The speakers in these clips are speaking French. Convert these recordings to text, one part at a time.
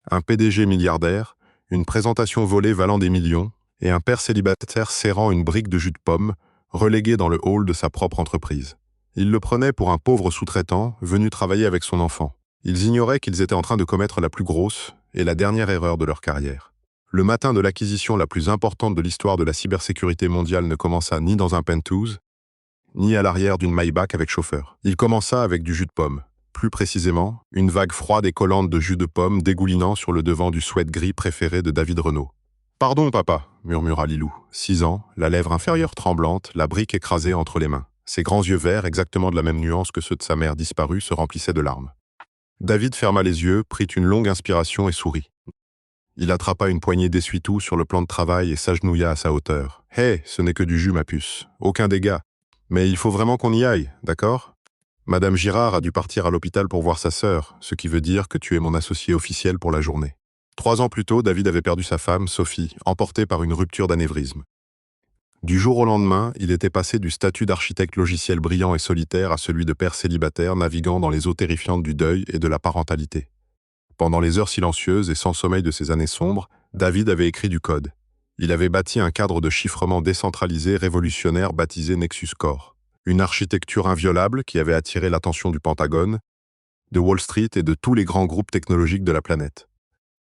Un PDG milliardaire, une présentation volée valant des millions, et un père célibataire serrant une brique de jus de pomme, relégué dans le hall de sa propre entreprise. Ils le prenaient pour un pauvre sous-traitant venu travailler avec son enfant. Ils ignoraient qu'ils étaient en train de commettre la plus grosse et la dernière erreur de leur carrière. Le matin de l'acquisition la plus importante de l'histoire de la cybersécurité mondiale ne commença ni dans un Penthouse, ni à l'arrière d'une Maybach avec chauffeur. Il commença avec du jus de pomme. Plus précisément, une vague froide et collante de jus de pomme dégoulinant sur le devant du sweat gris préféré de David Renault. « Pardon, papa », murmura Lilou, 6 ans, la lèvre inférieure tremblante, la brique écrasée entre les mains. Ses grands yeux verts, exactement de la même nuance que ceux de sa mère disparue, se remplissaient de larmes. David ferma les yeux, prit une longue inspiration et sourit. Il attrapa une poignée d'essuie-tout sur le plan de travail et s'agenouilla à sa hauteur. « Hé, ce n'est que du jus, ma puce. Aucun dégât. Mais il faut vraiment qu'on y aille, d'accord ? Madame Girard a dû partir à l'hôpital pour voir sa sœur, ce qui veut dire que tu es mon associé officiel pour la journée. » 3 ans plus tôt, David avait perdu sa femme, Sophie, emportée par une rupture d'anévrisme. Du jour au lendemain, il était passé du statut d'architecte logiciel brillant et solitaire à celui de père célibataire naviguant dans les eaux terrifiantes du deuil et de la parentalité. Pendant les heures silencieuses et sans sommeil de ces années sombres, David avait écrit du code. Il avait bâti un cadre de chiffrement décentralisé révolutionnaire baptisé Nexus Core. Une architecture inviolable qui avait attiré l'attention du Pentagone, de Wall Street et de tous les grands groupes technologiques de la planète.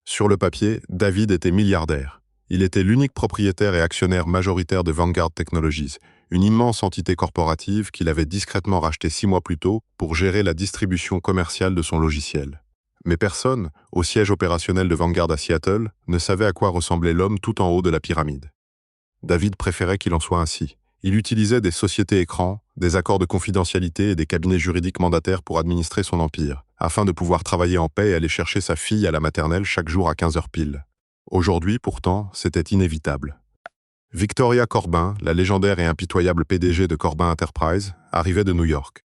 Sur le papier, David était milliardaire. Il était l'unique propriétaire et actionnaire majoritaire de Vanguard Technologies, une immense entité corporative qu'il avait discrètement rachetée 6 mois plus tôt pour gérer la distribution commerciale de son logiciel. Mais personne, au siège opérationnel de Vanguard à Seattle, ne savait à quoi ressemblait l'homme tout en haut de la pyramide. David préférait qu'il en soit ainsi. Il utilisait des sociétés écrans, des accords de confidentialité et des cabinets juridiques mandataires pour administrer son empire, afin de pouvoir travailler en paix et aller chercher sa fille à la maternelle chaque jour à 15h pile. Aujourd'hui, pourtant, c'était inévitable. Victoria Corbin, la légendaire et impitoyable PDG de Corbin Enterprise, arrivait de New York.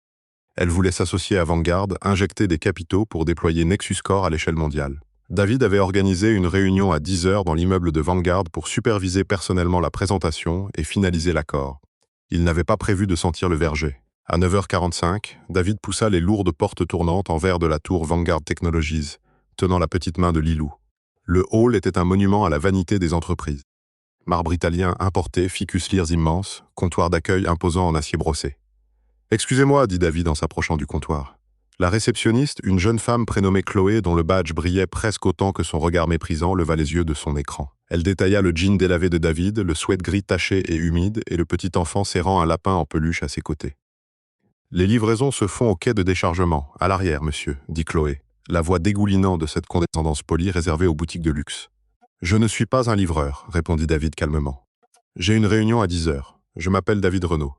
Elle voulait s'associer à Vanguard, injecter des capitaux pour déployer Nexus Core à l'échelle mondiale. David avait organisé une réunion à 10h dans l'immeuble de Vanguard pour superviser personnellement la présentation et finaliser l'accord. Il n'avait pas prévu de sentir le verger. À 9h45, David poussa les lourdes portes tournantes en verre de la tour Vanguard Technologies, tenant la petite main de Lilou. Le hall était un monument à la vanité des entreprises. Marbre italien importé, ficus lyres immenses, comptoir d'accueil imposant en acier brossé. « Excusez-moi », dit David en s'approchant du comptoir. La réceptionniste, une jeune femme prénommée Chloé dont le badge brillait presque autant que son regard méprisant, leva les yeux de son écran. Elle détailla le jean délavé de David, le sweat gris taché et humide et le petit enfant serrant un lapin en peluche à ses côtés. « Les livraisons se font au quai de déchargement, à l'arrière, monsieur, » dit Chloé, la voix dégoulinant de cette condescendance polie réservée aux boutiques de luxe. « Je ne suis pas un livreur, » répondit David calmement. « J'ai une réunion à 10h. Je m'appelle David Renault. »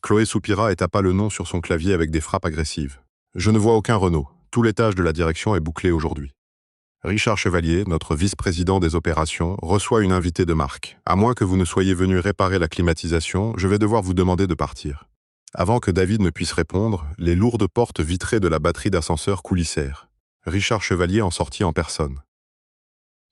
Chloé soupira et tapa le nom sur son clavier avec des frappes agressives. « Je ne vois aucun Renault. Tout l'étage de la direction est bouclé aujourd'hui. Richard Chevalier, notre vice-président des opérations, reçoit une invitée de marque. À moins que vous ne soyez venu réparer la climatisation, je vais devoir vous demander de partir. » Avant que David ne puisse répondre, les lourdes portes vitrées de la batterie d'ascenseur coulissèrent. Richard Chevalier en sortit en personne.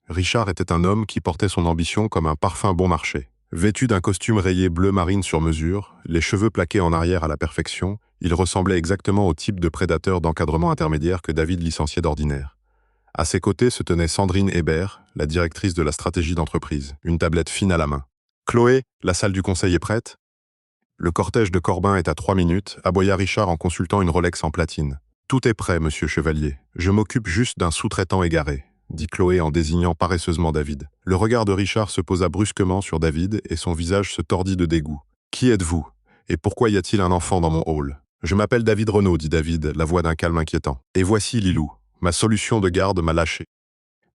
Richard était un homme qui portait son ambition comme un parfum bon marché. Vêtu d'un costume rayé bleu marine sur mesure, les cheveux plaqués en arrière à la perfection, il ressemblait exactement au type de prédateur d'encadrement intermédiaire que David licenciait d'ordinaire. À ses côtés se tenait Sandrine Hébert, la directrice de la stratégie d'entreprise, une tablette fine à la main. « Chloé, la salle du conseil est prête ?» Le cortège de Corbin est à 3 minutes, aboya Richard en consultant une Rolex en platine. « Tout est prêt, monsieur Chevalier. Je m'occupe juste d'un sous-traitant égaré, » dit Chloé en désignant paresseusement David. Le regard de Richard se posa brusquement sur David et son visage se tordit de dégoût. « Qui êtes-vous? Et pourquoi y a-t-il un enfant dans mon hall ?»« Je m'appelle David Renault, » dit David, la voix d'un calme inquiétant. « Et voici Lilou. Ma solution de garde m'a lâché.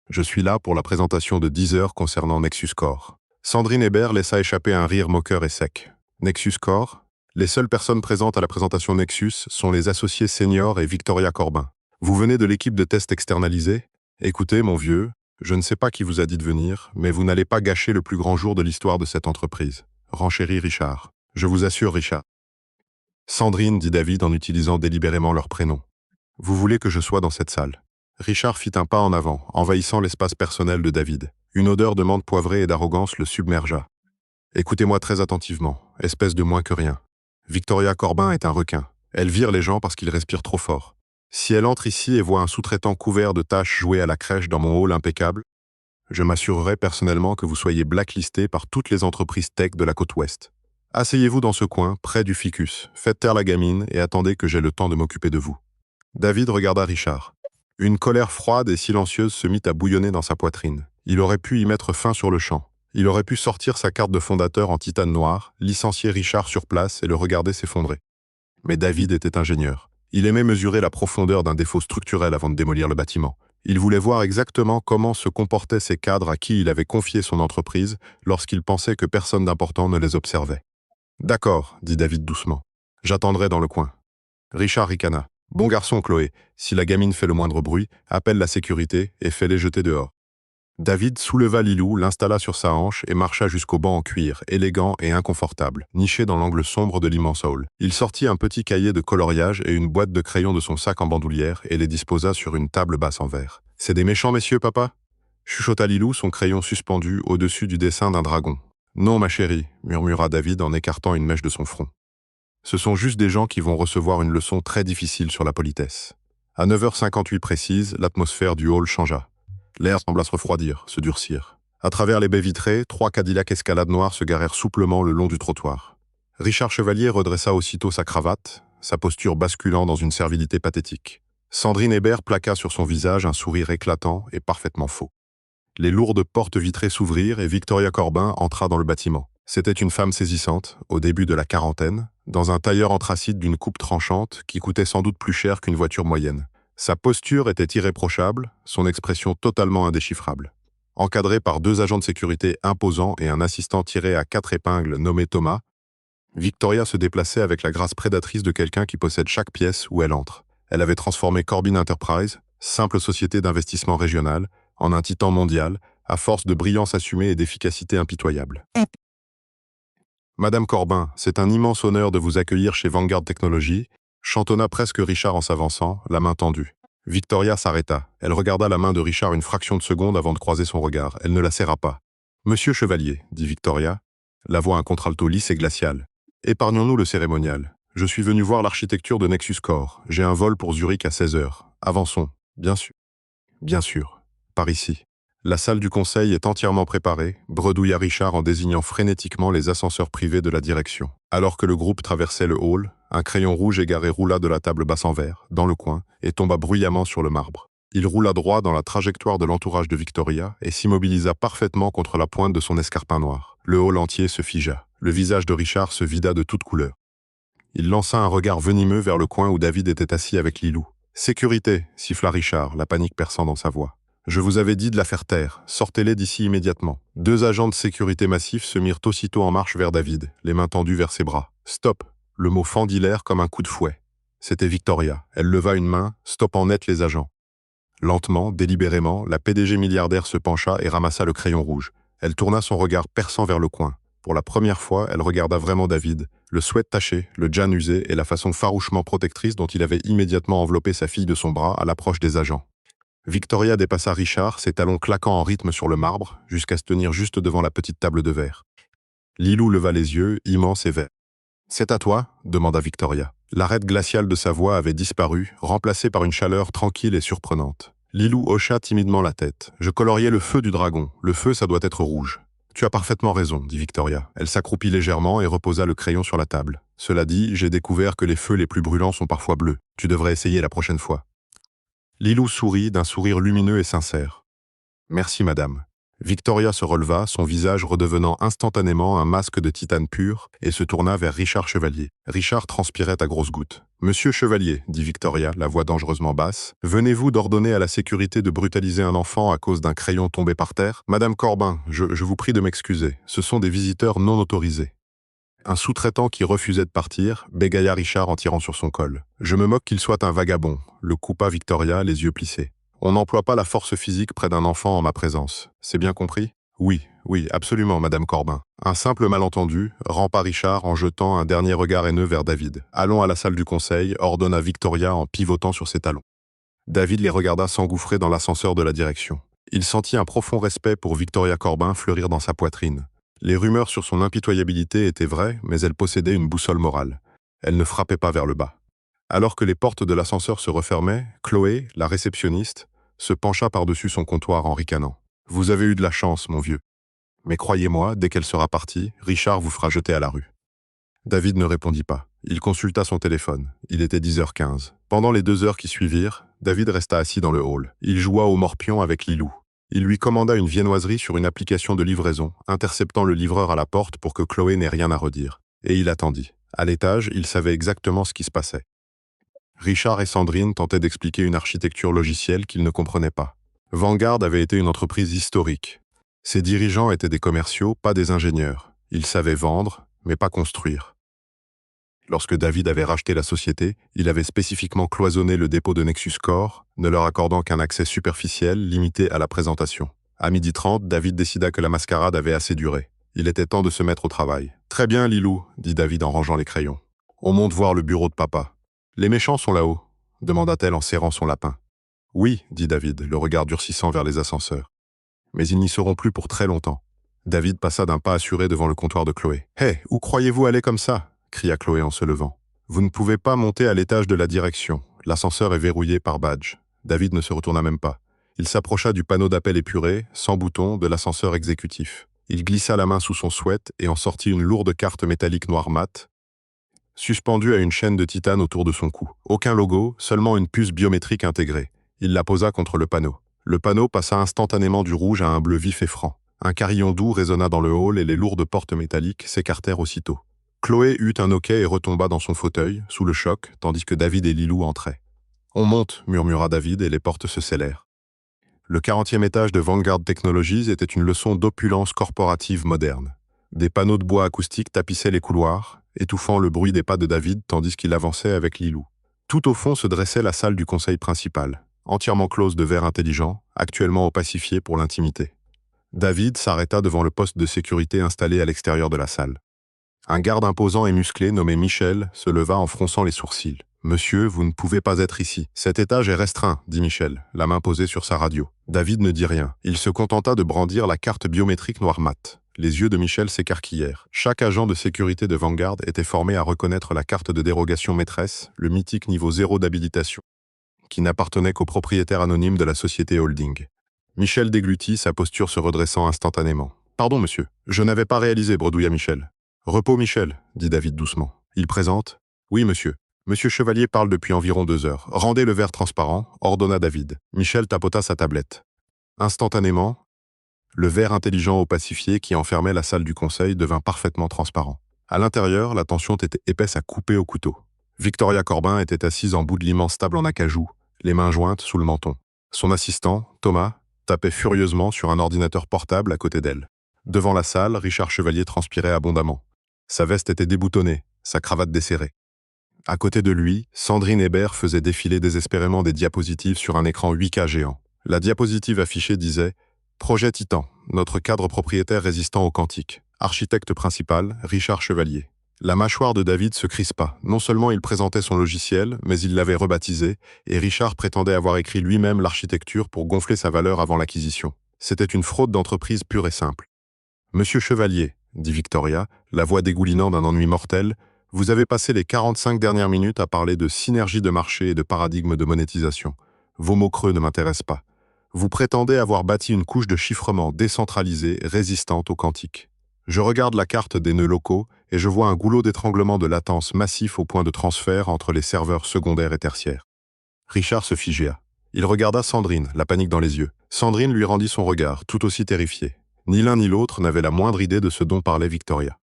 Je suis là pour la présentation de 10h concernant Nexus Core. » Sandrine Hébert laissa échapper un rire moqueur et sec. « Nexus Core? Les seules personnes présentes à la présentation Nexus sont les associés seniors et Victoria Corbin. Vous venez de l'équipe de test externalisée? Écoutez, mon vieux, je ne sais pas qui vous a dit de venir, mais vous n'allez pas gâcher le plus grand jour de l'histoire de cette entreprise. » Renchérit Richard. « Je vous assure, Richard. » Sandrine, dit David en utilisant délibérément leur prénom. « Vous voulez que je sois dans cette salle ?» Richard fit un pas en avant, envahissant l'espace personnel de David. Une odeur de menthe poivrée et d'arrogance le submergea. « Écoutez-moi très attentivement, espèce de moins que rien. Victoria Corbin est un requin. Elle vire les gens parce qu'ils respirent trop fort. Si elle entre ici et voit un sous-traitant couvert de tâches jouer à la crèche dans mon hall impeccable, je m'assurerai personnellement que vous soyez blacklisté par toutes les entreprises tech de la côte ouest. Asseyez-vous dans ce coin, près du ficus, faites taire la gamine et attendez que j'ai le temps de m'occuper de vous. David regarda Richard. Une colère froide et silencieuse se mit à bouillonner dans sa poitrine. Il aurait pu y mettre fin sur le champ. Il aurait pu sortir sa carte de fondateur en titane noir, licencier Richard sur place et le regarder s'effondrer. Mais David était ingénieur. Il aimait mesurer la profondeur d'un défaut structurel avant de démolir le bâtiment. Il voulait voir exactement comment se comportaient ces cadres à qui il avait confié son entreprise lorsqu'il pensait que personne d'important ne les observait. « D'accord, dit David doucement. J'attendrai dans le coin. » Richard ricana. « Bon garçon, Chloé, si la gamine fait le moindre bruit, appelle la sécurité et fais-les jeter dehors. » David souleva Lilou, l'installa sur sa hanche et marcha jusqu'au banc en cuir, élégant et inconfortable, niché dans l'angle sombre de l'immense hall. Il sortit un petit cahier de coloriage et une boîte de crayons de son sac en bandoulière et les disposa sur une table basse en verre. « C'est des méchants messieurs, papa ?» chuchota Lilou, son crayon suspendu au-dessus du dessin d'un dragon. « Non, ma chérie, » murmura David en écartant une mèche de son front. « Ce sont juste des gens qui vont recevoir une leçon très difficile sur la politesse. » À 9h58 précise, l'atmosphère du hall changea. L'air sembla se refroidir, se durcir. À travers les baies vitrées, 3 Cadillac Escalade noirs se garèrent souplement le long du trottoir. Richard Chevalier redressa aussitôt sa cravate, sa posture basculant dans une servilité pathétique. Sandrine Hébert plaqua sur son visage un sourire éclatant et parfaitement faux. Les lourdes portes vitrées s'ouvrirent et Victoria Corbin entra dans le bâtiment. C'était une femme saisissante, au début de la quarantaine, dans un tailleur anthracite d'une coupe tranchante qui coûtait sans doute plus cher qu'une voiture moyenne. Sa posture était irréprochable, son expression totalement indéchiffrable. Encadrée par 2 agents de sécurité imposants et un assistant tiré à 4 épingles nommé Thomas, Victoria se déplaçait avec la grâce prédatrice de quelqu'un qui possède chaque pièce où elle entre. Elle avait transformé Corbin Enterprise, simple société d'investissement régionale, en un titan mondial, à force de brillance assumée et d'efficacité impitoyable. Madame Corbin, c'est un immense honneur de vous accueillir chez Vanguard Technologies, chantonna presque Richard en s'avançant, la main tendue. Victoria s'arrêta. Elle regarda la main de Richard une fraction de seconde avant de croiser son regard. Elle ne la serra pas. « Monsieur Chevalier, » dit Victoria, la voix un contralto lisse et glacial. « Épargnons-nous le cérémonial. Je suis venu voir l'architecture de Nexus Core. J'ai un vol pour Zurich à 16h. Avançons. Bien sûr. Bien sûr. Par ici. » La salle du conseil est entièrement préparée, bredouilla Richard en désignant frénétiquement les ascenseurs privés de la direction. Alors que le groupe traversait le hall, un crayon rouge égaré roula de la table basse en verre, dans le coin, et tomba bruyamment sur le marbre. Il roula droit dans la trajectoire de l'entourage de Victoria et s'immobilisa parfaitement contre la pointe de son escarpin noir. Le hall entier se figea. Le visage de Richard se vida de toute couleur. Il lança un regard venimeux vers le coin où David était assis avec Lilou. « Sécurité » siffla Richard, la panique perçant dans sa voix. « Je vous avais dit de la faire taire. Sortez-les d'ici immédiatement. » 2 agents de sécurité massifs se mirent aussitôt en marche vers David, les mains tendues vers ses bras. « Stop !» Le mot fendit l'air comme un coup de fouet. C'était Victoria. Elle leva une main, stoppant net les agents. Lentement, délibérément, la PDG milliardaire se pencha et ramassa le crayon rouge. Elle tourna son regard perçant vers le coin. Pour la première fois, elle regarda vraiment David, le sweat taché, le djan usé et la façon farouchement protectrice dont il avait immédiatement enveloppé sa fille de son bras à l'approche des agents. Victoria dépassa Richard, ses talons claquant en rythme sur le marbre, jusqu'à se tenir juste devant la petite table de verre. Lilou leva les yeux, immenses et verts. « C'est à toi ?» demanda Victoria. L'arête glaciale de sa voix avait disparu, remplacée par une chaleur tranquille et surprenante. Lilou hocha timidement la tête. « Je coloriais le feu du dragon. Le feu, ça doit être rouge. » « Tu as parfaitement raison, » dit Victoria. Elle s'accroupit légèrement et reposa le crayon sur la table. « Cela dit, j'ai découvert que les feux les plus brûlants sont parfois bleus. Tu devrais essayer la prochaine fois. » Lilou sourit d'un sourire lumineux et sincère. « Merci, madame. » Victoria se releva, son visage redevenant instantanément un masque de titane pur, et se tourna vers Richard Chevalier. Richard transpirait à grosses gouttes. « Monsieur Chevalier, » dit Victoria, la voix dangereusement basse, « venez-vous d'ordonner à la sécurité de brutaliser un enfant à cause d'un crayon tombé par terre ? Madame Corbin, je vous prie de m'excuser. Ce sont des visiteurs non autorisés. » Un sous-traitant qui refusait de partir, bégaya Richard en tirant sur son col. « Je me moque qu'il soit un vagabond », le coupa Victoria, les yeux plissés. « On n'emploie pas la force physique près d'un enfant en ma présence. C'est bien compris ? » « Oui, absolument, Madame Corbin. » Un simple malentendu, rampa Richard en jetant un dernier regard haineux vers David. « Allons à la salle du conseil », ordonna Victoria en pivotant sur ses talons. David les regarda s'engouffrer dans l'ascenseur de la direction. Il sentit un profond respect pour Victoria Corbin fleurir dans sa poitrine. Les rumeurs sur son impitoyabilité étaient vraies, mais elle possédait une boussole morale. Elle ne frappait pas vers le bas. Alors que les portes de l'ascenseur se refermaient, Chloé, la réceptionniste, se pencha par-dessus son comptoir en ricanant. « Vous avez eu de la chance, mon vieux. Mais croyez-moi, dès qu'elle sera partie, Richard vous fera jeter à la rue. » David ne répondit pas. Il consulta son téléphone. Il était 10h15. Pendant les 2 heures qui suivirent, David resta assis dans le hall. Il joua au morpion avec Lilou. Il lui commanda une viennoiserie sur une application de livraison, interceptant le livreur à la porte pour que Chloé n'ait rien à redire. Et il attendit. À l'étage, il savait exactement ce qui se passait. Richard et Sandrine tentaient d'expliquer une architecture logicielle qu'ils ne comprenaient pas. Vanguard avait été une entreprise historique. Ses dirigeants étaient des commerciaux, pas des ingénieurs. Ils savaient vendre, mais pas construire. Lorsque David avait racheté la société, il avait spécifiquement cloisonné le dépôt de Nexus Core, ne leur accordant qu'un accès superficiel limité à la présentation. À 12h30, David décida que la mascarade avait assez duré. Il était temps de se mettre au travail. « Très bien, Lilou, » dit David en rangeant les crayons. « On monte voir le bureau de papa. »« Les méchants sont là-haut » demanda-t-elle en serrant son lapin. « Oui, » dit David, le regard durcissant vers les ascenseurs. « Mais ils n'y seront plus pour très longtemps. » David passa d'un pas assuré devant le comptoir de Chloé. « Hé, où croyez-vous aller comme ça ?» cria Chloé en se levant. « Vous ne pouvez pas monter à l'étage de la direction. L'ascenseur est verrouillé par badge. » David ne se retourna même pas. Il s'approcha du panneau d'appel épuré, sans bouton, de l'ascenseur exécutif. Il glissa la main sous son sweat et en sortit une lourde carte métallique noire mat, suspendue à une chaîne de titane autour de son cou. Aucun logo, seulement une puce biométrique intégrée. Il la posa contre le panneau. Le panneau passa instantanément du rouge à un bleu vif et franc. Un carillon doux résonna dans le hall et les lourdes portes métalliques s'écartèrent aussitôt. Chloé eut un hoquet et retomba dans son fauteuil, sous le choc, tandis que David et Lilou entraient. « On monte » murmura David et les portes se scellèrent. Le 40e étage de Vanguard Technologies était une leçon d'opulence corporative moderne. Des panneaux de bois acoustique tapissaient les couloirs, étouffant le bruit des pas de David tandis qu'il avançait avec Lilou. Tout au fond se dressait la salle du conseil principal, entièrement close de verre intelligent, actuellement opacifiée pour l'intimité. David s'arrêta devant le poste de sécurité installé à l'extérieur de la salle. Un garde imposant et musclé nommé Michel se leva en fronçant les sourcils. « Monsieur, vous ne pouvez pas être ici. Cet étage est restreint, » dit Michel, la main posée sur sa radio. David ne dit rien. Il se contenta de brandir la carte biométrique noire mat. Les yeux de Michel s'écarquillèrent. Chaque agent de sécurité de Vanguard était formé à reconnaître la carte de dérogation maîtresse, le mythique niveau 0 d'habilitation, qui n'appartenait qu'au propriétaire anonyme de la société holding. Michel déglutit, sa posture se redressant instantanément. « Pardon, monsieur. Je n'avais pas réalisé, » bredouilla Michel. « Repos, Michel, » dit David doucement. Il présente. « Oui, monsieur. Monsieur Chevalier parle depuis environ 2 heures. Rendez le verre transparent, » ordonna David. Michel tapota sa tablette. Instantanément, le verre intelligent opacifié qui enfermait la salle du conseil devint parfaitement transparent. À l'intérieur, la tension était épaisse à couper au couteau. Victoria Corbin était assise en bout de l'immense table en acajou, les mains jointes sous le menton. Son assistant, Thomas, tapait furieusement sur un ordinateur portable à côté d'elle. Devant la salle, Richard Chevalier transpirait abondamment. Sa veste était déboutonnée, sa cravate desserrée. À côté de lui, Sandrine Hébert faisait défiler désespérément des diapositives sur un écran 8K géant. La diapositive affichée disait « Projet Titan, notre cadre propriétaire résistant au quantique. Architecte principal, Richard Chevalier. » La mâchoire de David se crispa. Non seulement il présentait son logiciel, mais il l'avait rebaptisé, et Richard prétendait avoir écrit lui-même l'architecture pour gonfler sa valeur avant l'acquisition. C'était une fraude d'entreprise pure et simple. « Monsieur Chevalier, » dit Victoria, la voix dégoulinant d'un ennui mortel, « vous avez passé les 45 dernières minutes à parler de synergie de marché et de paradigme de monétisation. Vos mots creux ne m'intéressent pas. Vous prétendez avoir bâti une couche de chiffrement décentralisée, résistante au quantique. Je regarde la carte des nœuds locaux et je vois un goulot d'étranglement de latence massif au point de transfert entre les serveurs secondaires et tertiaires. » Richard se figea. Il regarda Sandrine, la panique dans les yeux. Sandrine lui rendit son regard, tout aussi terrifié. Ni l'un ni l'autre n'avait la moindre idée de ce dont parlait Victoria.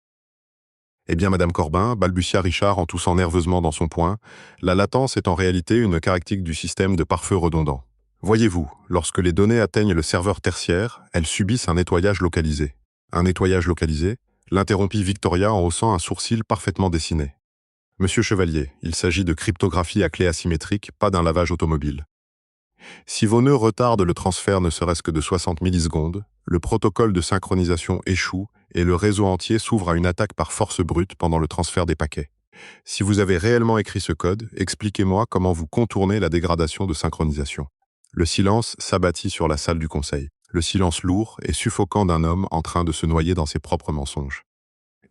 « Eh bien, Madame Corbin, » balbutia Richard en toussant nerveusement dans son poing, « la latence est en réalité une caractéristique du système de pare-feu redondant. Voyez-vous, lorsque les données atteignent le serveur tertiaire, elles subissent un nettoyage localisé. » « Un nettoyage localisé ?» l'interrompit Victoria en haussant un sourcil parfaitement dessiné. « Monsieur Chevalier, il s'agit de cryptographie à clé asymétrique, pas d'un lavage automobile. Si vos nœuds retardent le transfert ne serait-ce que de 60 millisecondes, le protocole de synchronisation échoue et le réseau entier s'ouvre à une attaque par force brute pendant le transfert des paquets. Si vous avez réellement écrit ce code, expliquez-moi comment vous contournez la dégradation de synchronisation. » Le silence s'abattit sur la salle du conseil. Le silence lourd et suffocant d'un homme en train de se noyer dans ses propres mensonges.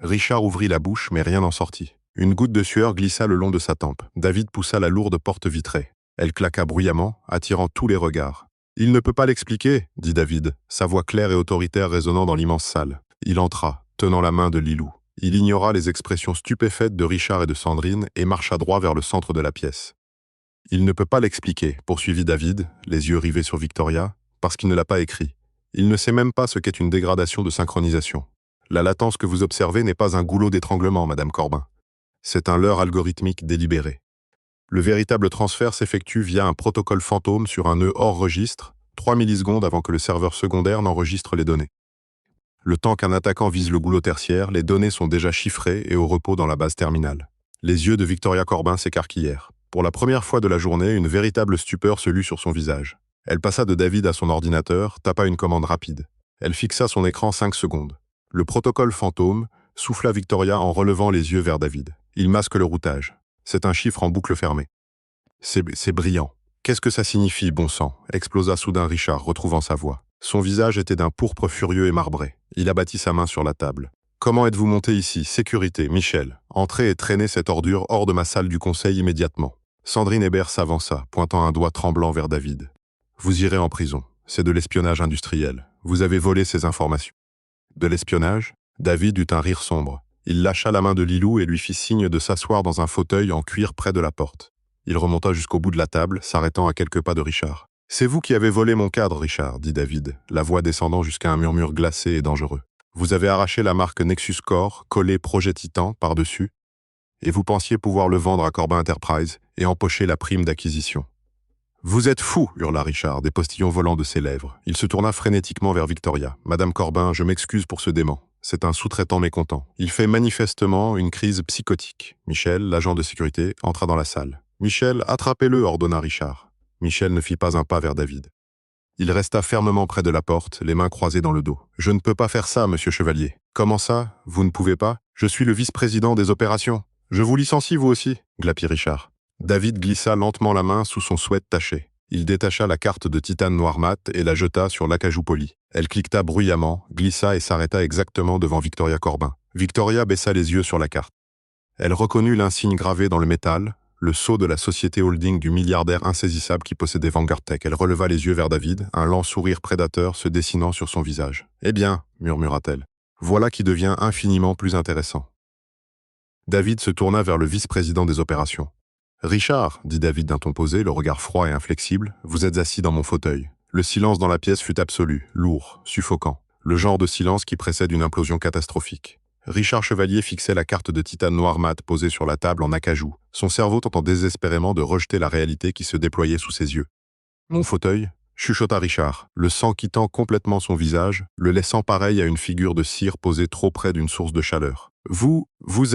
Richard ouvrit la bouche, mais rien n'en sortit. Une goutte de sueur glissa le long de sa tempe. David poussa la lourde porte vitrée. Elle claqua bruyamment, attirant tous les regards. « Il ne peut pas l'expliquer, » dit David, sa voix claire et autoritaire résonnant dans l'immense salle. Il entra, tenant la main de Lilou. Il ignora les expressions stupéfaites de Richard et de Sandrine et marcha droit vers le centre de la pièce. « Il ne peut pas l'expliquer, » poursuivit David, les yeux rivés sur Victoria, « parce qu'il ne l'a pas écrit. Il ne sait même pas ce qu'est une dégradation de synchronisation. La latence que vous observez n'est pas un goulot d'étranglement, Madame Corbin. C'est un leurre algorithmique délibéré. Le véritable transfert s'effectue via un protocole fantôme sur un nœud hors registre, 3 millisecondes avant que le serveur secondaire n'enregistre les données. Le temps qu'un attaquant vise le goulot tertiaire, les données sont déjà chiffrées et au repos dans la base terminale. » Les yeux de Victoria Corbin s'écarquillèrent. Pour la première fois de la journée, une véritable stupeur se lut sur son visage. Elle passa de David à son ordinateur, tapa une commande rapide. Elle fixa son écran 5 secondes. Le protocole fantôme souffla Victoria en relevant les yeux vers David. Il masque le routage. C'est un chiffre en boucle fermée. C'est brillant. Qu'est-ce que ça signifie, bon sang? Explosa soudain Richard, retrouvant sa voix. Son visage était d'un pourpre furieux et marbré. Il abattit sa main sur la table. Comment êtes-vous monté ici? Sécurité, Michel. Entrez et traînez cette ordure hors de ma salle du conseil immédiatement. Sandrine Hébert s'avança, pointant un doigt tremblant vers David. Vous irez en prison. C'est de l'espionnage industriel. Vous avez volé ces informations. De l'espionnage? David eut un rire sombre. Il lâcha la main de Lilou et lui fit signe de s'asseoir dans un fauteuil en cuir près de la porte. Il remonta jusqu'au bout de la table, s'arrêtant à quelques pas de Richard. « C'est vous qui avez volé mon cadre, Richard, » dit David, la voix descendant jusqu'à un murmure glacé et dangereux. « Vous avez arraché la marque Nexus Core, collé Projet Titan par-dessus, et vous pensiez pouvoir le vendre à Corbin Enterprise et empocher la prime d'acquisition. »« Vous êtes fou !» hurla Richard, des postillons volant de ses lèvres. Il se tourna frénétiquement vers Victoria. « Madame Corbin, je m'excuse pour ce dément. C'est un sous-traitant mécontent. Il fait manifestement une crise psychotique. » Michel, l'agent de sécurité, entra dans la salle. « Michel, attrapez-le » ordonna Richard. Michel ne fit pas un pas vers David. Il resta fermement près de la porte, les mains croisées dans le dos. « Je ne peux pas faire ça, monsieur Chevalier. »« Comment ça? Vous ne pouvez pas? Je suis le vice-président des opérations. Je vous licencie, vous aussi » glapit Richard. David glissa lentement la main sous son sweat taché. Il détacha la carte de titane noir mat et la jeta sur l'acajou poli. Elle cliqueta bruyamment, glissa et s'arrêta exactement devant Victoria Corbin. Victoria baissa les yeux sur la carte. Elle reconnut l'insigne gravé dans le métal, le sceau de la société holding du milliardaire insaisissable qui possédait Vanguard Tech. Elle releva les yeux vers David, un lent sourire prédateur se dessinant sur son visage. « Eh bien, » murmura-t-elle, « voilà qui devient infiniment plus intéressant. » David se tourna vers le vice-président des opérations. « Richard, » dit David d'un ton posé, le regard froid et inflexible, « vous êtes assis dans mon fauteuil. » Le silence dans la pièce fut absolu, lourd, suffocant. Le genre de silence qui précède une implosion catastrophique. Richard Chevalier fixait la carte de titane noir mat posée sur la table en acajou, son cerveau tentant désespérément de rejeter la réalité qui se déployait sous ses yeux. « Mon fauteuil ?» chuchota Richard, le sang quittant complètement son visage, le laissant pareil à une figure de cire posée trop près d'une source de chaleur. « Vous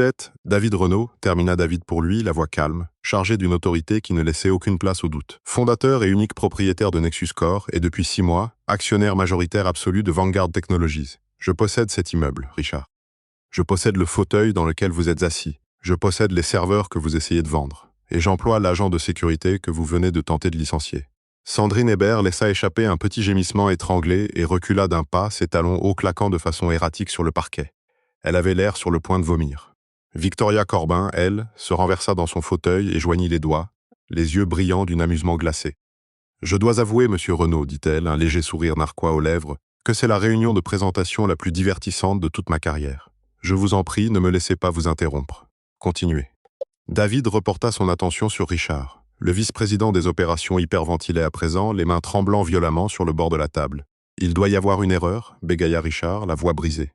êtes David Renaud », termina David pour lui, la voix calme, chargé d'une autorité qui ne laissait aucune place au doute. Fondateur et unique propriétaire de Nexus Core et depuis 6 mois, actionnaire majoritaire absolu de Vanguard Technologies. Je possède cet immeuble, Richard. Je possède le fauteuil dans lequel vous êtes assis. Je possède les serveurs que vous essayez de vendre. Et j'emploie l'agent de sécurité que vous venez de tenter de licencier. Sandrine Hébert laissa échapper un petit gémissement étranglé et recula d'un pas, ses talons hauts claquant de façon erratique sur le parquet. Elle avait l'air sur le point de vomir. Victoria Corbin, elle, se renversa dans son fauteuil et joignit les doigts, les yeux brillants d'un amusement glacé. « Je dois avouer, monsieur Renaud, dit-elle, un léger sourire narquois aux lèvres, que c'est la réunion de présentation la plus divertissante de toute ma carrière. Je vous en prie, ne me laissez pas vous interrompre. Continuez. » David reporta son attention sur Richard. Le vice-président des opérations hyperventilait à présent, les mains tremblant violemment sur le bord de la table. « Il doit y avoir une erreur » bégaya Richard, la voix brisée.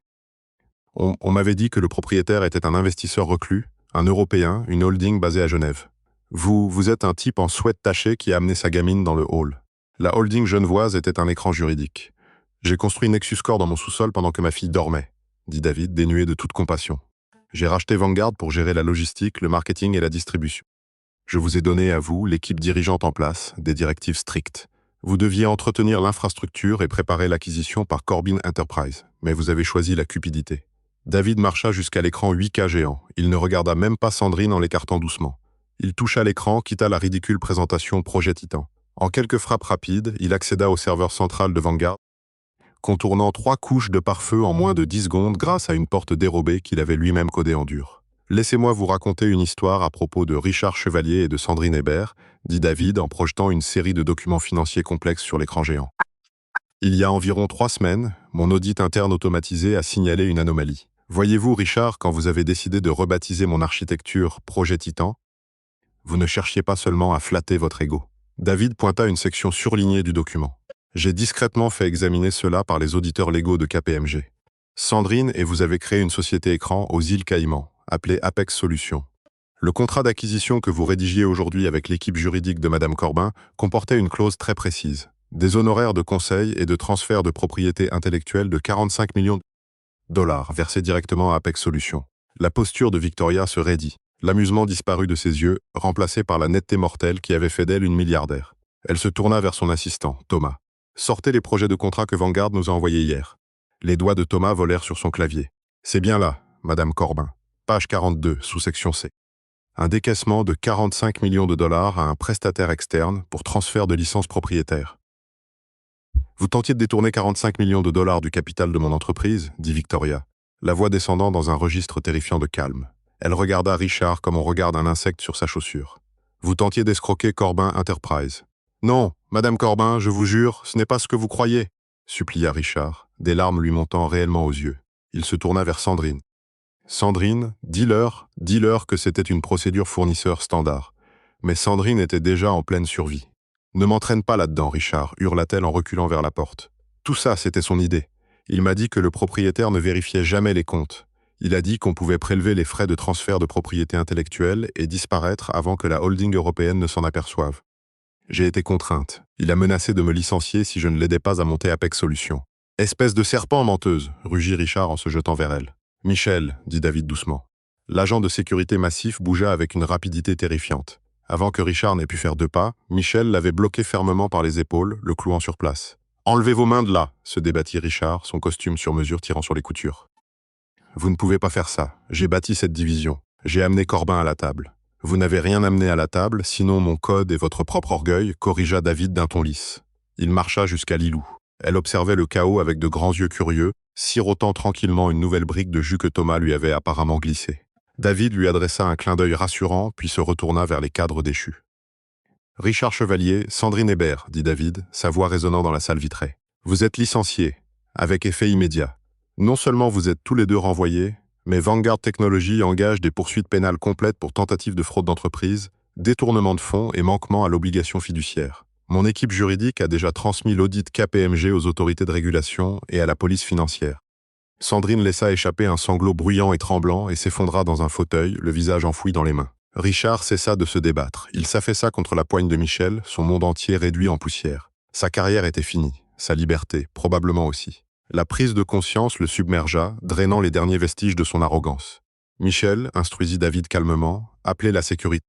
On m'avait dit que le propriétaire était un investisseur reclus, un Européen, une holding basée à Genève. Vous êtes un type en sweat taché qui a amené sa gamine dans le hall. La holding genevoise était un écran juridique. J'ai construit Nexus Core dans mon sous-sol pendant que ma fille dormait, dit David, dénué de toute compassion. J'ai racheté Vanguard pour gérer la logistique, le marketing et la distribution. Je vous ai donné à vous, l'équipe dirigeante en place, des directives strictes. Vous deviez entretenir l'infrastructure et préparer l'acquisition par Corbin Enterprise, mais vous avez choisi la cupidité. David marcha jusqu'à l'écran 8K géant. Il ne regarda même pas Sandrine en l'écartant doucement. Il toucha l'écran, quitta la ridicule présentation Projet Titan. En quelques frappes rapides, il accéda au serveur central de Vanguard, contournant 3 couches de pare-feu en moins de 10 secondes grâce à une porte dérobée qu'il avait lui-même codée en dur. Laissez-moi vous raconter une histoire à propos de Richard Chevalier et de Sandrine Hébert, dit David en projetant une série de documents financiers complexes sur l'écran géant. Il y a environ 3 semaines, mon audit interne automatisé a signalé une anomalie. Voyez-vous, Richard, quand vous avez décidé de rebaptiser mon architecture Projet Titan, vous ne cherchiez pas seulement à flatter votre ego. David pointa une section surlignée du document. J'ai discrètement fait examiner cela par les auditeurs légaux de KPMG. Sandrine et vous avez créé une société écran aux îles Caïmans, appelée Apex Solutions. Le contrat d'acquisition que vous rédigiez aujourd'hui avec l'équipe juridique de Madame Corbin comportait une clause très précise. Des honoraires de conseil et de transfert de propriété intellectuelle de 45 millions de dollars versés directement à Apex Solutions. La posture de Victoria se raidit. L'amusement disparut de ses yeux, remplacé par la netteté mortelle qui avait fait d'elle une milliardaire. Elle se tourna vers son assistant, Thomas. « Sortez les projets de contrat que Vanguard nous a envoyés hier. » Les doigts de Thomas volèrent sur son clavier. « C'est bien là, Madame Corbin. Page 42, sous-section C. Un décaissement de 45 millions de dollars à un prestataire externe pour transfert de licence propriétaire. » « Vous tentiez de détourner 45 millions de dollars du capital de mon entreprise, dit Victoria, la voix descendant dans un registre terrifiant de calme. Elle regarda Richard comme on regarde un insecte sur sa chaussure. « Vous tentiez d'escroquer Corbin Enterprise. »« Non, Madame Corbin, je vous jure, ce n'est pas ce que vous croyez, » supplia Richard, des larmes lui montant réellement aux yeux. Il se tourna vers Sandrine. « Sandrine, dis-leur que c'était une procédure fournisseur standard. » Mais Sandrine était déjà en pleine survie. « Ne m'entraîne pas là-dedans, Richard, hurla-t-elle en reculant vers la porte. Tout ça, c'était son idée. Il m'a dit que le propriétaire ne vérifiait jamais les comptes. Il a dit qu'on pouvait prélever les frais de transfert de propriété intellectuelle et disparaître avant que la holding européenne ne s'en aperçoive. J'ai été contrainte. Il a menacé de me licencier si je ne l'aidais pas à monter Apex Solutions. « Espèce de serpent menteuse !» rugit Richard en se jetant vers elle. « Michel, dit David doucement. » L'agent de sécurité massif bougea avec une rapidité terrifiante. Avant que Richard n'ait pu faire 2 pas, Michel l'avait bloqué fermement par les épaules, le clouant sur place. « Enlevez vos mains de là !» se débattit Richard, son costume sur mesure tirant sur les coutures. « Vous ne pouvez pas faire ça. J'ai bâti cette division. J'ai amené Corbin à la table. »« Vous n'avez rien amené à la table, sinon mon code et votre propre orgueil, » corrigea David d'un ton lisse. Il marcha jusqu'à Lilou. Elle observait le chaos avec de grands yeux curieux, sirotant tranquillement une nouvelle brique de jus que Thomas lui avait apparemment glissée. David lui adressa un clin d'œil rassurant, puis se retourna vers les cadres déchus. « Richard Chevalier, Sandrine Hébert, » dit David, sa voix résonnant dans la salle vitrée. « Vous êtes licenciés, avec effet immédiat. Non seulement vous êtes tous les 2 renvoyés, mais Vanguard Technologies engage des poursuites pénales complètes pour tentative de fraude d'entreprise, détournement de fonds et manquement à l'obligation fiduciaire. Mon équipe juridique a déjà transmis l'audit KPMG aux autorités de régulation et à la police financière. » Sandrine laissa échapper un sanglot bruyant et tremblant et s'effondra dans un fauteuil, le visage enfoui dans les mains. Richard cessa de se débattre. Il s'affaissa contre la poigne de Michel, son monde entier réduit en poussière. Sa carrière était finie, sa liberté, probablement aussi. La prise de conscience le submergea, drainant les derniers vestiges de son arrogance. Michel, instruisit David calmement, appelait la sécurité.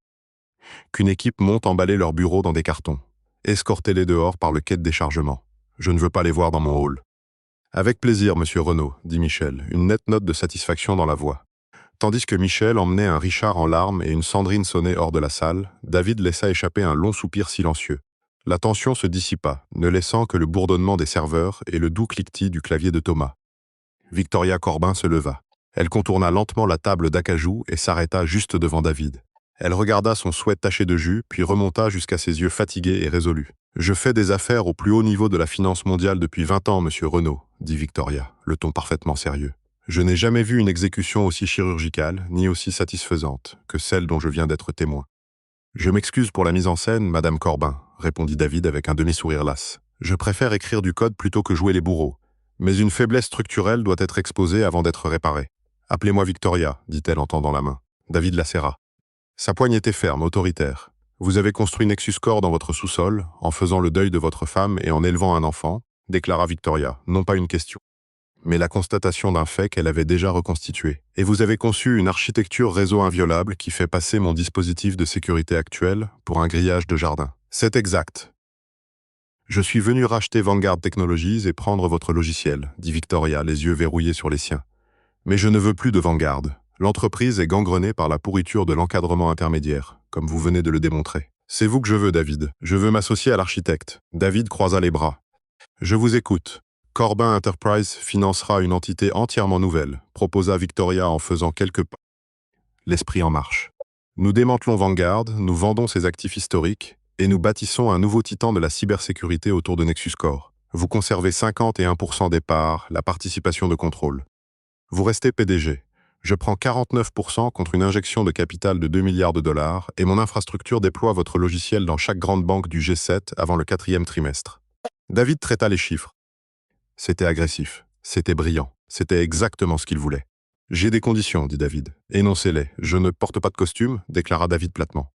Qu'une équipe monte emballer leurs bureaux dans des cartons. Escortez-les dehors par le quai de déchargement. Je ne veux pas les voir dans mon hall. Avec plaisir, monsieur Renaud, dit Michel, une nette note de satisfaction dans la voix. Tandis que Michel emmenait un Richard en larmes et une Sandrine sonnait hors de la salle, David laissa échapper un long soupir silencieux. La tension se dissipa, ne laissant que le bourdonnement des serveurs et le doux cliquetis du clavier de Thomas. Victoria Corbin se leva. Elle contourna lentement la table d'acajou et s'arrêta juste devant David. Elle regarda son sweat taché de jus, puis remonta jusqu'à ses yeux fatigués et résolus. « Je fais des affaires au plus haut niveau de la finance mondiale depuis 20 ans, monsieur Renaud, » dit Victoria, le ton parfaitement sérieux. « Je n'ai jamais vu une exécution aussi chirurgicale, ni aussi satisfaisante, que celle dont je viens d'être témoin. »« Je m'excuse pour la mise en scène, Madame Corbin, » répondit David avec un demi-sourire las. « Je préfère écrire du code plutôt que jouer les bourreaux. Mais une faiblesse structurelle doit être exposée avant d'être réparée. Appelez-moi Victoria, dit-elle en tendant la main. David la serra. Sa poigne était ferme, autoritaire. Vous avez construit Nexus Core dans votre sous-sol, en faisant le deuil de votre femme et en élevant un enfant, déclara Victoria, non pas une question, mais la constatation d'un fait qu'elle avait déjà reconstitué. Et vous avez conçu une architecture réseau inviolable qui fait passer mon dispositif de sécurité actuel pour un grillage de jardin. C'est exact. Je suis venu racheter Vanguard Technologies et prendre votre logiciel, dit Victoria, les yeux verrouillés sur les siens. Mais je ne veux plus de Vanguard. L'entreprise est gangrenée par la pourriture de l'encadrement intermédiaire, comme vous venez de le démontrer. C'est vous que je veux, David. Je veux m'associer à l'architecte. David croisa les bras. Je vous écoute. Corbin Enterprise financera une entité entièrement nouvelle, proposa Victoria en faisant quelques pas. l'esprit en marche. Nous démantelons Vanguard, nous vendons ses actifs historiques, et nous bâtissons un nouveau titan de la cybersécurité autour de Nexus Core. Vous conservez 51% des parts, la participation de contrôle. Vous restez PDG. Je prends 49% contre une injection de capital de 2 milliards de dollars et mon infrastructure déploie votre logiciel dans chaque grande banque du G7 avant le 4e trimestre. David traita les chiffres. C'était agressif, c'était brillant, c'était exactement ce qu'il voulait. J'ai des conditions, dit David. Énoncez-les. Je ne porte pas de costume, déclara David platement.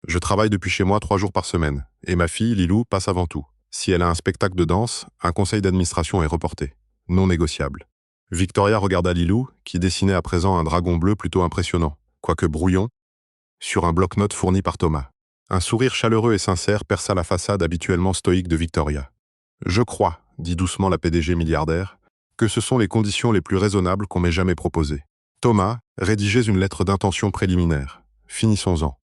Je travaille depuis chez moi 3 jours par semaine, et ma fille, Lilou, passe avant tout. Si elle a un spectacle de danse, un conseil d'administration est reporté. Non négociable. Victoria regarda Lilou, qui dessinait à présent un dragon bleu plutôt impressionnant, quoique brouillon, sur un bloc-notes fourni par Thomas. Un sourire chaleureux et sincère perça la façade habituellement stoïque de Victoria. « Je crois, » dit doucement la PDG milliardaire, « que ce sont les conditions les plus raisonnables qu'on m'ait jamais proposées. Thomas, rédigez une lettre d'intention préliminaire. Finissons-en. »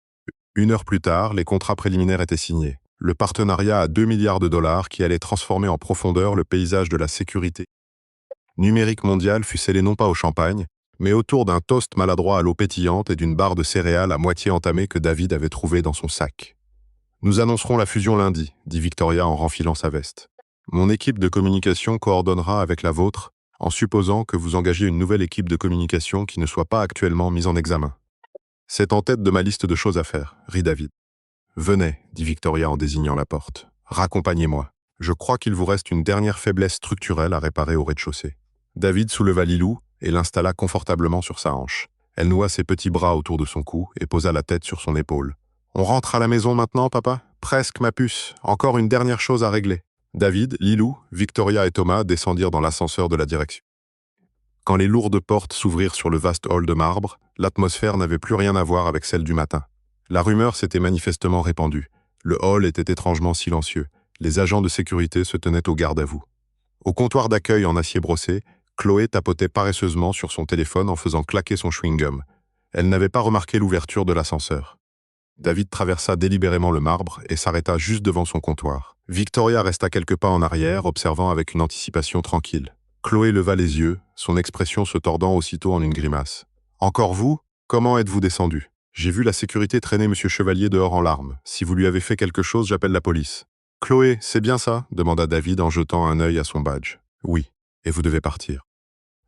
1 heure plus tard, les contrats préliminaires étaient signés. Le partenariat à 2 milliards de dollars qui allait transformer en profondeur le paysage de la sécurité numérique mondiale fut scellé non pas au champagne, mais autour d'un toast maladroit à l'eau pétillante et d'une barre de céréales à moitié entamée que David avait trouvée dans son sac. « Nous annoncerons la fusion lundi, » dit Victoria en renfilant sa veste. « Mon équipe de communication coordonnera avec la vôtre, en supposant que vous engagiez une nouvelle équipe de communication qui ne soit pas actuellement mise en examen. »« C'est en tête de ma liste de choses à faire, » rit David. « Venez, » dit Victoria en désignant la porte. « Raccompagnez-moi. Je crois qu'il vous reste une dernière faiblesse structurelle à réparer au rez-de-chaussée. » David souleva Lilou et l'installa confortablement sur sa hanche. Elle noua ses petits bras autour de son cou et posa la tête sur son épaule. « On rentre à la maison maintenant, papa ? Presque, ma puce. Encore une dernière chose à régler. » David, Lilou, Victoria et Thomas descendirent dans l'ascenseur de la direction. Quand les lourdes portes s'ouvrirent sur le vaste hall de marbre, l'atmosphère n'avait plus rien à voir avec celle du matin. La rumeur s'était manifestement répandue. Le hall était étrangement silencieux. Les agents de sécurité se tenaient au garde à vous. Au comptoir d'accueil en acier brossé, Chloé tapotait paresseusement sur son téléphone en faisant claquer son chewing-gum. Elle n'avait pas remarqué l'ouverture de l'ascenseur. David traversa délibérément le marbre et s'arrêta juste devant son comptoir. Victoria resta quelques pas en arrière, observant avec une anticipation tranquille. Chloé leva les yeux, son expression se tordant aussitôt en une grimace. « Encore vous ? Comment êtes-vous descendu ? J'ai vu la sécurité traîner Monsieur Chevalier dehors en larmes. Si vous lui avez fait quelque chose, j'appelle la police. »« Chloé, c'est bien ça ?» demanda David en jetant un œil à son badge. « Oui. Et vous devez partir. »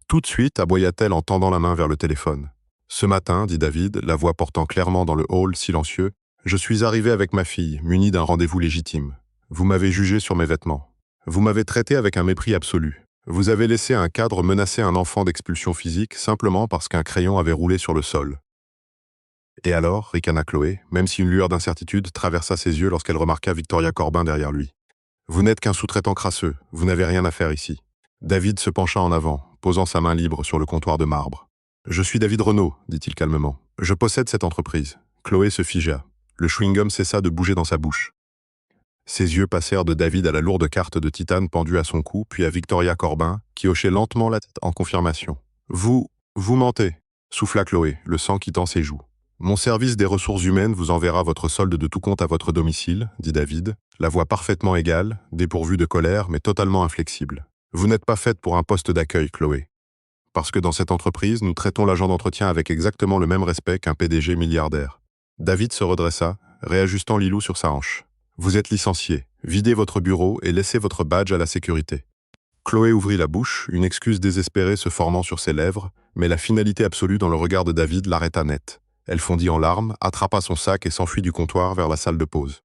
Tout de suite, aboya-t-elle en tendant la main vers le téléphone. « Ce matin, » dit David, la voix portant clairement dans le hall silencieux, « je suis arrivé avec ma fille, muni d'un rendez-vous légitime. Vous m'avez jugé sur mes vêtements. Vous m'avez traité avec un mépris absolu. Vous avez laissé un cadre menacer un enfant d'expulsion physique simplement parce qu'un crayon avait roulé sur le sol. » « Et alors ?» ricana Chloé, même si une lueur d'incertitude traversa ses yeux lorsqu'elle remarqua Victoria Corbin derrière lui. « Vous n'êtes qu'un sous-traitant crasseux, vous n'avez rien à faire ici. » David se pencha en avant, posant sa main libre sur le comptoir de marbre. « Je suis David Renaud, » dit-il calmement. « Je possède cette entreprise. » Chloé se figea. Le chewing-gum cessa de bouger dans sa bouche. Ses yeux passèrent de David à la lourde carte de titane pendue à son cou, puis à Victoria Corbin, qui hochait lentement la tête en confirmation. « Vous mentez, » souffla Chloé, le sang quittant ses joues. « Mon service des ressources humaines vous enverra votre solde de tout compte à votre domicile, » dit David, la voix parfaitement égale, dépourvue de colère, mais totalement inflexible. « Vous n'êtes pas faite pour un poste d'accueil, Chloé. Parce que dans cette entreprise, nous traitons l'agent d'entretien avec exactement le même respect qu'un PDG milliardaire. » David se redressa, réajustant Lilou sur sa hanche. « Vous êtes licencié. Videz votre bureau et laissez votre badge à la sécurité. » Chloé ouvrit la bouche, une excuse désespérée se formant sur ses lèvres, mais la finalité absolue dans le regard de David l'arrêta net. Elle fondit en larmes, attrapa son sac et s'enfuit du comptoir vers la salle de pause.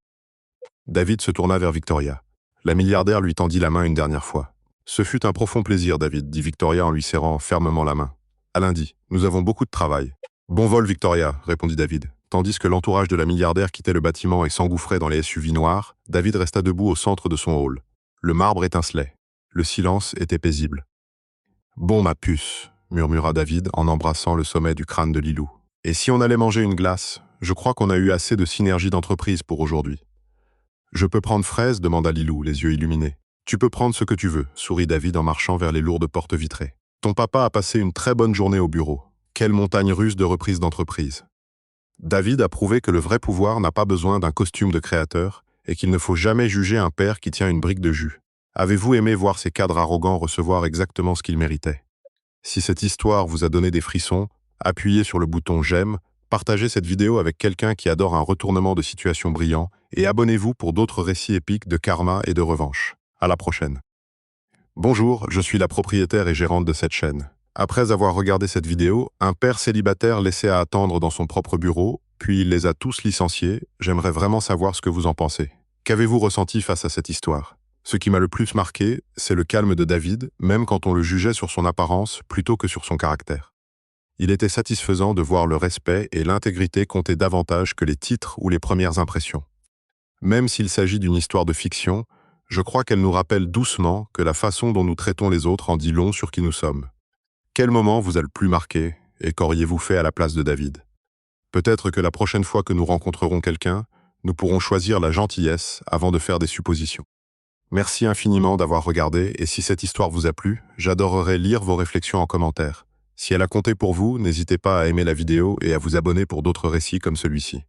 David se tourna vers Victoria. La milliardaire lui tendit la main une dernière fois. « Ce fut un profond plaisir, David, » dit Victoria en lui serrant fermement la main. « À lundi. Nous avons beaucoup de travail. »« Bon vol, Victoria, » répondit David. Tandis que l'entourage de la milliardaire quittait le bâtiment et s'engouffrait dans les SUV noirs, David resta debout au centre de son hall. Le marbre étincelait. Le silence était paisible. « Bon, ma puce, » murmura David en embrassant le sommet du crâne de Lilou. « Et si on allait manger une glace? Je crois qu'on a eu assez de synergie d'entreprise pour aujourd'hui. »« Je peux prendre fraise ?» demanda Lilou, les yeux illuminés. « Tu peux prendre ce que tu veux, » sourit David en marchant vers les lourdes portes vitrées. « Ton papa a passé une très bonne journée au bureau. Quelle montagne russe de reprise d'entreprise. » David a prouvé que le vrai pouvoir n'a pas besoin d'un costume de créateur et qu'il ne faut jamais juger un père qui tient une brique de jus. Avez-vous aimé voir ces cadres arrogants recevoir exactement ce qu'ils méritaient? Si cette histoire vous a donné des frissons, appuyez sur le bouton « J'aime » Partagez cette vidéo avec quelqu'un qui adore un retournement de situation brillant et abonnez-vous pour d'autres récits épiques de karma et de revanche. À la prochaine. Bonjour, je suis la propriétaire et gérante de cette chaîne. Après avoir regardé cette vidéo, un père célibataire laissé à attendre dans son propre bureau, puis il les a tous licenciés. J'aimerais vraiment savoir ce que vous en pensez. Qu'avez-vous ressenti face à cette histoire? Ce qui m'a le plus marqué, c'est le calme de David, même quand on le jugeait sur son apparence plutôt que sur son caractère. Il était satisfaisant de voir le respect et l'intégrité compter davantage que les titres ou les premières impressions. Même s'il s'agit d'une histoire de fiction, je crois qu'elle nous rappelle doucement que la façon dont nous traitons les autres en dit long sur qui nous sommes. Quel moment vous a le plus marqué et qu'auriez-vous fait à la place de David? Peut-être que la prochaine fois que nous rencontrerons quelqu'un, nous pourrons choisir la gentillesse avant de faire des suppositions. Merci infiniment d'avoir regardé et si cette histoire vous a plu, j'adorerais lire vos réflexions en commentaire. Si elle a compté pour vous, n'hésitez pas à aimer la vidéo et à vous abonner pour d'autres récits comme celui-ci.